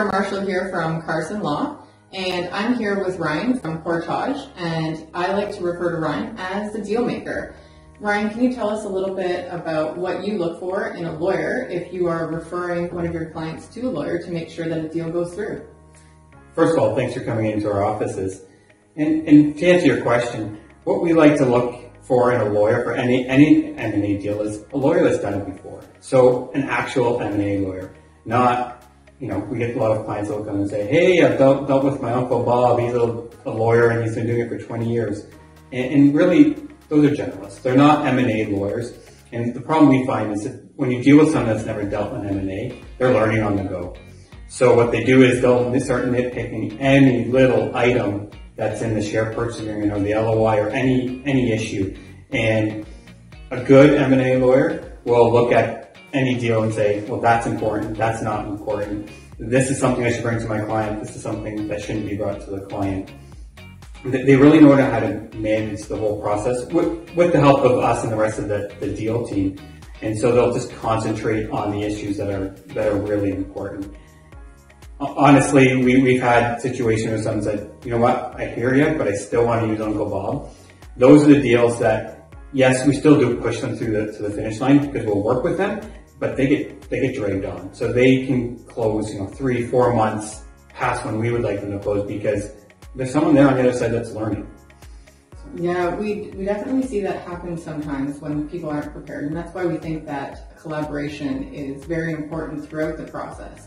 Sarah Marshall here from Carson Law, and I'm here with Ryan from Portage, and I like to refer to Ryan as the deal maker. Ryan, can you tell us a little bit about what you look for in a lawyer if you are referring one of your clients to a lawyer to make sure that a deal goes through? First of all, thanks for coming into our offices. And to answer your question, what we like to look for in a lawyer for any M&A deal is a lawyer that's done it before. So an actual M&A lawyer, not, we get a lot of clients that will come and say, hey, I've dealt with my Uncle Bob, he's a lawyer and he's been doing it for 20 years. And really, those are generalists. They're not M&A lawyers. And the problem we find is that when you deal with someone that's never dealt with M&A, they're learning on the go. So what they do is they'll start nitpicking any little item that's in the share purchase agreement or the LOI or any issue. And a good M&A lawyer will look at any deal and say, well, that's important, that's not important. This is something I should bring to my client. This is something that shouldn't be brought to the client. They really know how to manage the whole process with the help of us and the rest of the deal team. And so they'll just concentrate on the issues that are really important. Honestly, we've had situations where someone said, you know what, I hear you, but I still want to use Uncle Bob. Those are the deals that, yes, we still do push them through to the finish line because we'll work with them, but they get dragged on. So they can close, 3-4 months past when we would like them to close because there's someone there on the other side that's learning. Yeah, we definitely see that happen sometimes when people aren't prepared, and that's why we think that collaboration is very important throughout the process.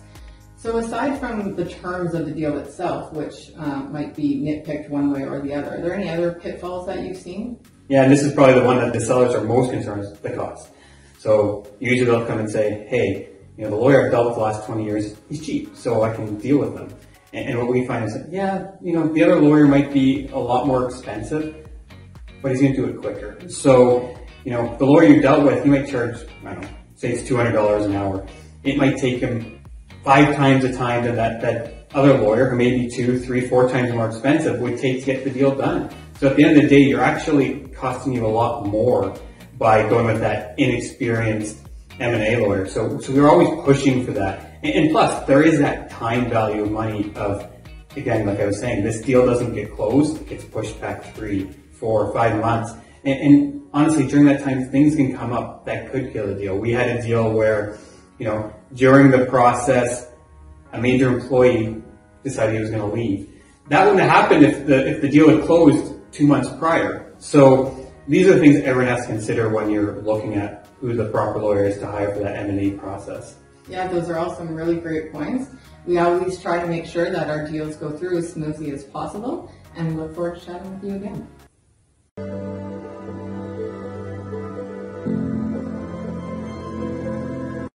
So aside from the terms of the deal itself, which might be nitpicked one way or the other, are there any other pitfalls that you've seen? Yeah, and this is probably the one that the sellers are most concerned with, the cost. So usually they'll come and say, hey, the lawyer I've dealt with the last 20 years, he's cheap, so I can deal with them. And what we find is that, yeah, the other lawyer might be a lot more expensive, but he's going to do it quicker. So, the lawyer you dealt with, he might charge, I don't know, say it's $200 an hour. It might take him 5 times the time than that other lawyer, who may be 2, 3, 4 times more expensive, would take to get the deal done. So at the end of the day, you're actually costing you a lot more by going with that inexperienced M&A lawyer. So we're always pushing for that. And plus, there is that time value of money of, again, like I was saying, this deal doesn't get closed, it gets pushed back 3, 4, 5 months. And honestly, during that time, things can come up that could kill a deal. We had a deal where, during the process, a major employee decided he was going to leave. That wouldn't have happened if the deal had closed 2 months prior. So these are the things everyone has to consider when you're looking at who the proper lawyer is to hire for that M&A process. Yeah, those are all some really great points. We always try to make sure that our deals go through as smoothly as possible, and we look forward to chatting with you again.